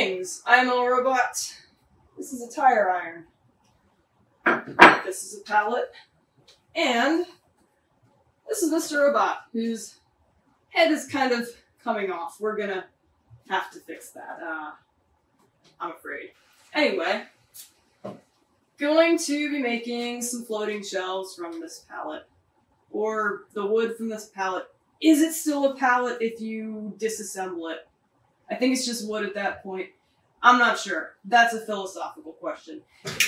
Greetings, I'm a robot. This is a tire iron. This is a pallet. And this is Mr. Robot, whose head is kind of coming off. We're gonna have to fix that, I'm afraid. Anyway, going to be making some floating shelves from this pallet. Or the wood from this pallet. Is it still a pallet if you disassemble it? I think it's just wood at that point. I'm not sure. That's a philosophical question.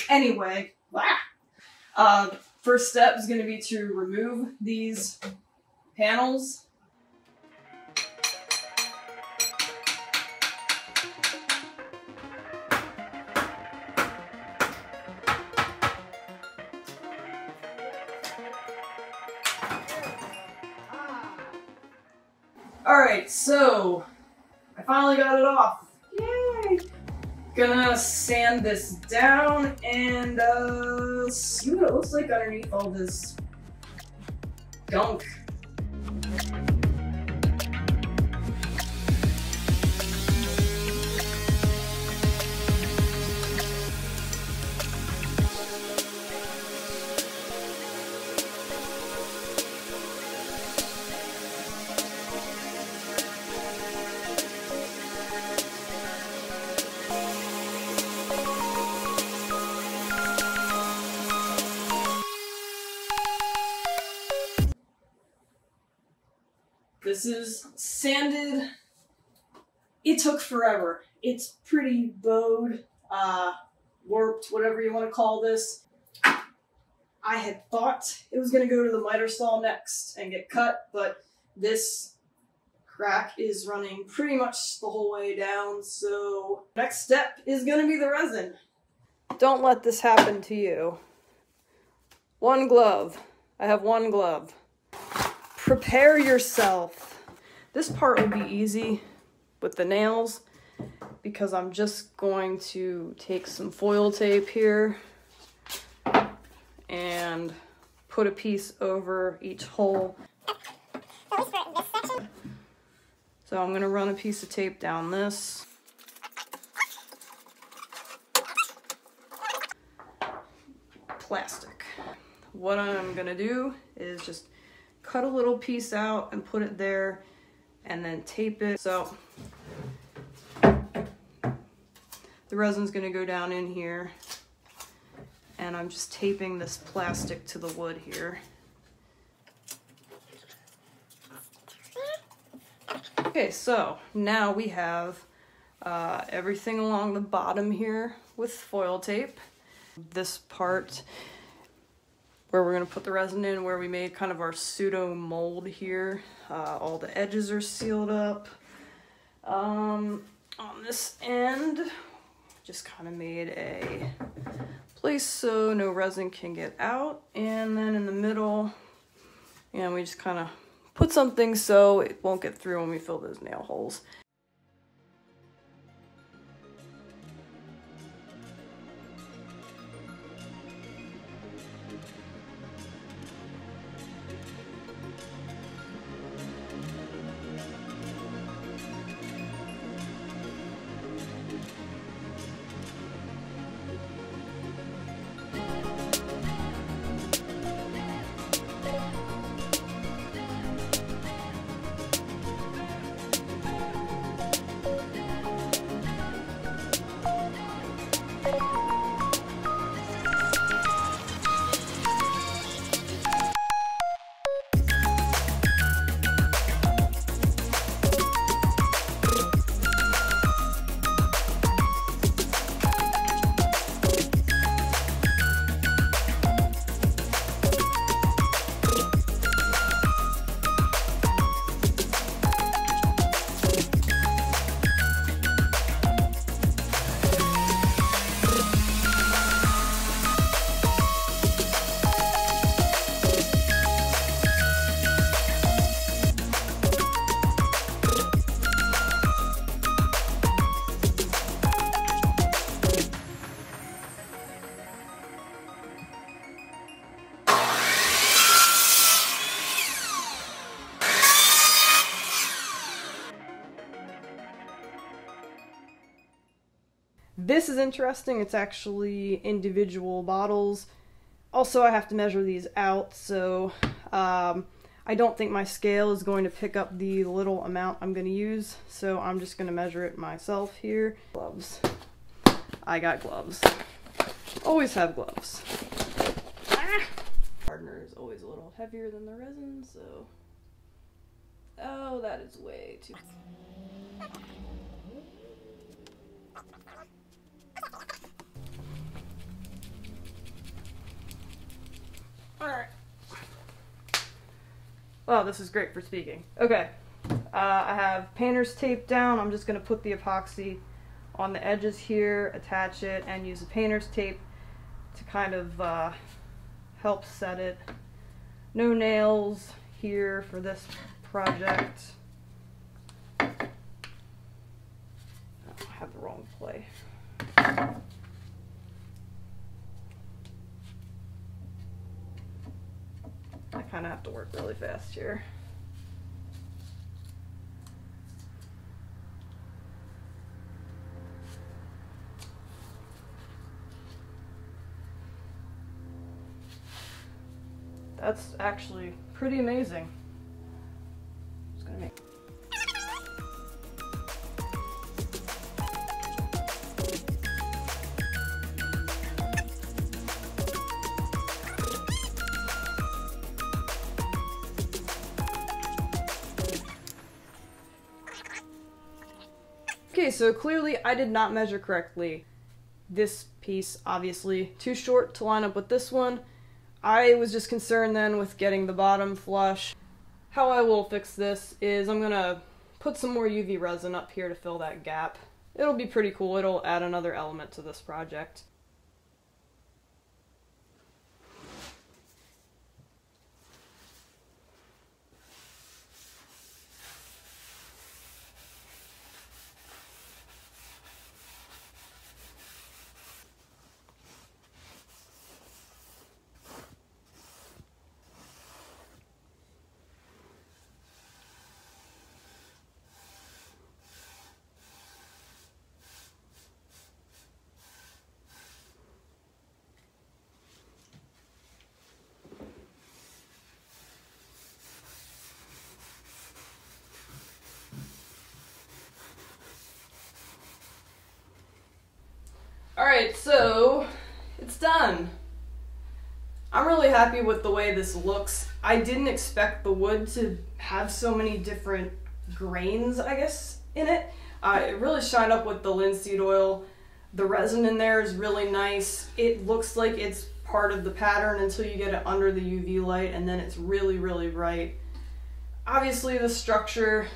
Anyway, first step is going to be to remove these panels. Alright, so I finally got it off. Yay! Gonna sand this down and see what it looks like underneath all this gunk. This is sanded. It took forever. It's pretty bowed, warped, whatever you want to call this. I had thought it was going to go to the miter saw next and get cut, but this crack is running pretty much the whole way down, so next step is going to be the resin. Don't let this happen to you. One glove. I have one glove. Prepare yourself. This part will be easy with the nails because I'm just going to take some foil tape here and put a piece over each hole. So I'm going to run a piece of tape down this. Plastic. What I'm going to do is just cut a little piece out and put it there and then tape it. So the resin's gonna go down in here and I'm just taping this plastic to the wood here. Okay, so now we have everything along the bottom here with foil tape. This part where we're going to put the resin in, where we made kind of our pseudo mold here. All the edges are sealed up. On this end, just kind of made a place so no resin can get out. And then in the middle, we just kind of put something so it won't get through when we fill those nail holes. This is interesting. It's actually individual bottles. Also, I have to measure these out, so I don't think my scale is going to pick up the little amount I'm going to use, so I'm just going to measure it myself here. Gloves. I got gloves. Always have gloves. Ah! Hardener is always a little heavier than the resin, so... Oh, that is way too... Alright. Well, this is great for speaking. Okay. I have painter's tape down. I'm just going to put the epoxy on the edges here, attach it, and use the painter's tape to kind of help set it. No nails here for this project. Oh, I have the wrong play. I kind of have to work really fast here. That's actually pretty amazing. Just gonna make... Okay, so clearly I did not measure correctly. This piece, obviously, too short to line up with this one. I was just concerned then with getting the bottom flush. How I will fix this is I'm gonna put some more UV resin up here to fill that gap. It'll be pretty cool. It'll add another element to this project. Alright, so it's done. I'm really happy with the way this looks. I didn't expect the wood to have so many different grains, I guess, in it. It really shined up with the linseed oil. The resin in there is really nice. It looks like it's part of the pattern until you get it under the UV light, and then it's really, really bright. Obviously, the structure,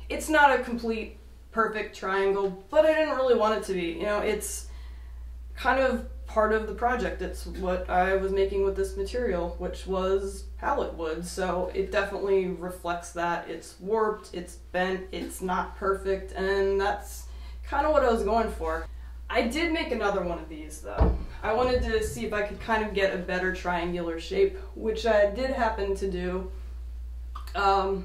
it's not a complete perfect triangle, but I didn't really want it to be. You know, it's kind of part of the project. It's what I was making with this material, which was pallet wood, so it definitely reflects that. It's warped, it's bent, it's not perfect, and that's kind of what I was going for. I did make another one of these though. I wanted to see if I could kind of get a better triangular shape, which I did happen to do. I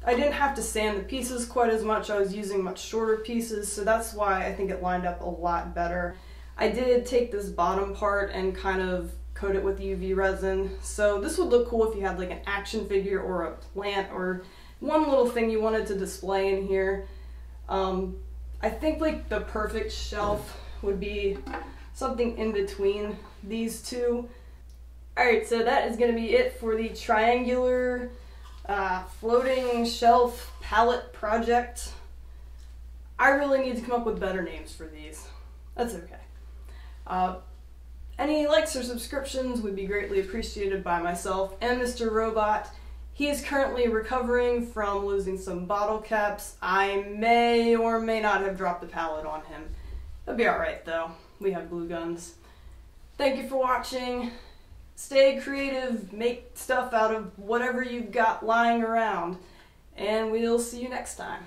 didn't have to sand the pieces quite as much. I was using much shorter pieces, so that's why I think it lined up a lot better. I did take this bottom part and kind of coat it with UV resin, so this would look cool if you had like an action figure or a plant or one little thing you wanted to display in here. I think like the perfect shelf would be something in between these two. Alright, so that is going to be it for the triangular floating shelf pallet project. I really need to come up with better names for these. That's okay. Any likes or subscriptions would be greatly appreciated by myself and Mr. Robot. He is currently recovering from losing some bottle caps. I may or may not have dropped the pallet on him. It'll be alright though. We have glue guns. Thank you for watching. Stay creative, make stuff out of whatever you've got lying around, and we'll see you next time.